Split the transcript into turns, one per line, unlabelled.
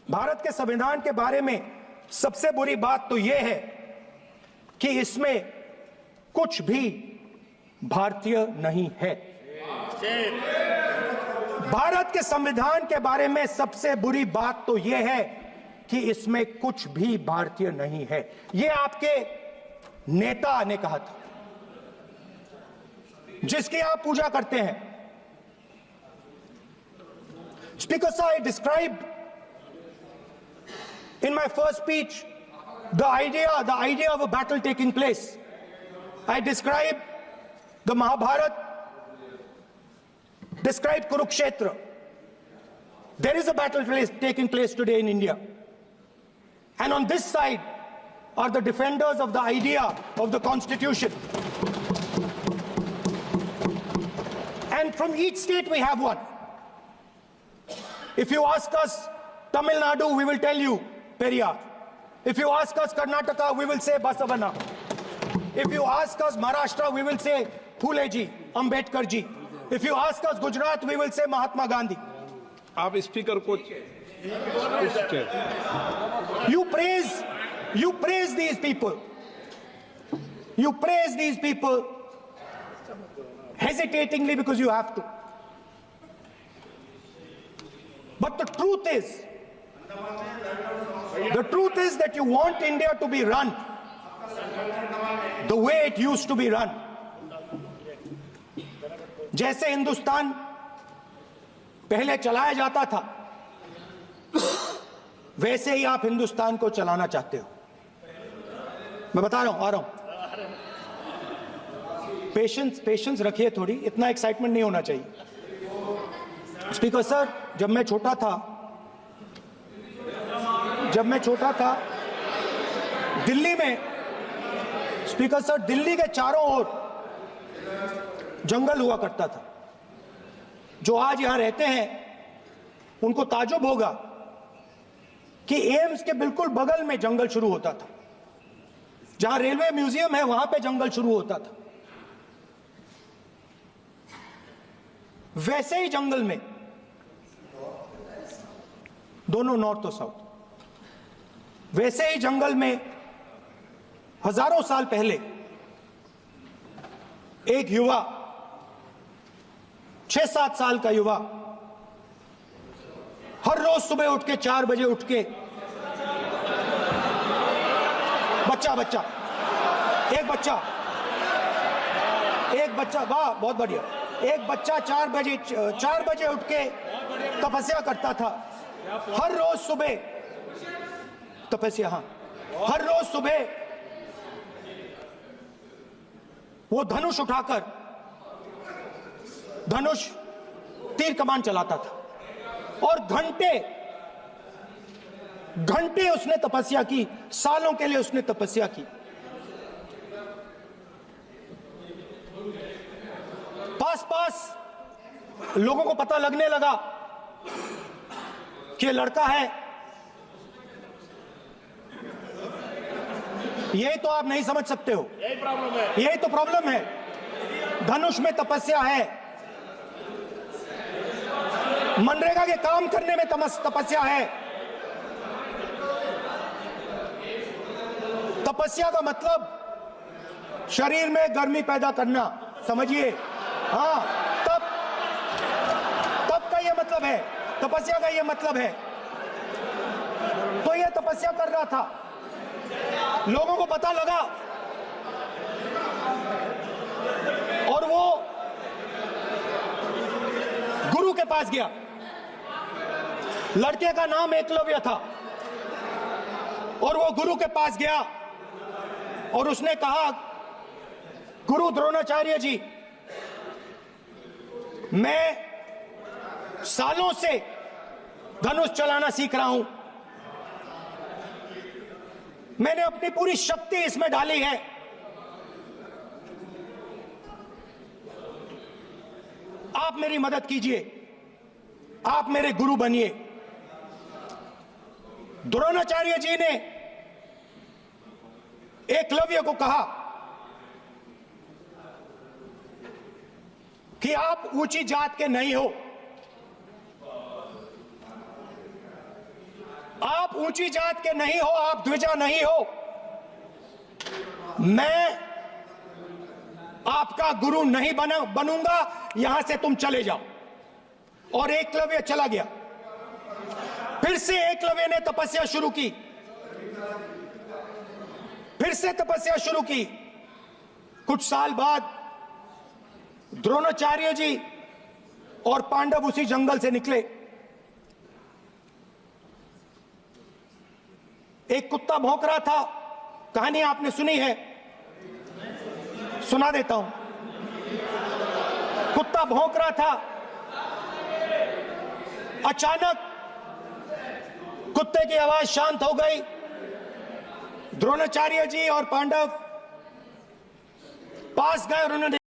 भारत के संविधान के बारे में सबसे बुरी बात तो यह है कि इसमें कुछ भी भारतीय नहीं है। भारत के संविधान के बारे में सबसे बुरी बात तो यह है कि इसमें कुछ भी भारतीय नहीं है। यह आपके नेता ने कहा था, जिसकी आप पूजा करते हैं। Speaker sir, I described in my first speech the idea of a battle taking place. I described the Mahabharata, described Kurukshetra. There is a battle taking place today in India. And on this side are the defenders of the idea of the Constitution. And from each state we have one. If you ask us Tamil Nadu, we will tell you Periyar. If you ask us Karnataka, we will say Basavana. If you ask us Maharashtra, we will say Phule ji, Ambedkar ji. If you ask us Gujarat, we will say Mahatma Gandhi.
आप speaker को
You praise these people. You praise these people hesitatingly because you have to. But the truth is that you want India to be run the way it used to be run. जैसे हिंदुस्तान पहले चलाया जाता था, वैसे ही आप हिंदुस्तान को चलाना चाहते हो। मैं बता रहा हूं, आ रहा हूं। पेशेंस रखिए थोड़ी, इतना एक्साइटमेंट नहीं होना चाहिए। स्पीकर सर, जब मैं छोटा था दिल्ली में, स्पीकर सर, दिल्ली के चारों ओर जंगल हुआ करता था। जो आज यहां रहते हैं उनको ताजुब होगा कि एम्स के बिल्कुल बगल में जंगल शुरू होता था। जहां रेलवे म्यूजियम है वहां पे जंगल शुरू होता था। वैसे ही जंगल में, दोनों नॉर्थ और साउथ, वैसे ही जंगल में हजारों साल पहले एक युवा, 6-7 साल का युवा, हर रोज सुबह उठ के 4 बजे उठ के, एक बच्चा, वाह बहुत बढ़िया, एक बच्चा 4 बजे उठ के तपस्या करता था। हर रोज सुबह तपस्या, हर रोज सुबह वो धनुष उठाकर तीर कमान चलाता था और घंटे उसने तपस्या की, सालों के लिए उसने तपस्या की। पास लोगों को पता लगने लगा कि लड़का है। यही तो आप नहीं समझ सकते हो, यही तो प्रॉब्लम है। धनुष में तपस्या है, मनरेगा के काम करने में तपस्या है। तपस्या का मतलब शरीर में गर्मी पैदा करना, समझिए। हाँ, तब का ये मतलब है, तपस्या का ये मतलब है। तो ये तपस्या कर रहा था, लोगों को पता लगा और वो गुरु के पास गया। लड़के का नाम एकलव्य था और वो गुरु के पास गया और उसने कहा, गुरु द्रोणाचार्य जी, मैं सालों से धनुष चलाना सीख रहा हूं, मैंने अपनी पूरी शक्ति इसमें डाली है। आप मेरी मदद कीजिए, आप मेरे गुरु बनिए। द्रोणाचार्य जी ने एकलव्य को कहा कि आप ऊंची जात के नहीं हो, आप ऊंची जात के नहीं हो, आप द्विजा नहीं हो। मैं आपका गुरु नहीं बनूंगा, यहां से तुम चले जाओ। और एकलव्य चला गया। फिर से एकलव्य ने तपस्या शुरू की, फिर से तपस्या शुरू की। कुछ साल बाद द्रोणाचार्य जी और पांडव उसी जंगल से निकले। एक कुत्ता भौंक रहा था, कहानी आपने सुनी है, सुना देता हूं। कुत्ता भौंक रहा था, अचानक कुत्ते की आवाज शांत हो गई। द्रोणाचार्य जी और पांडव पास गए और उन्होंने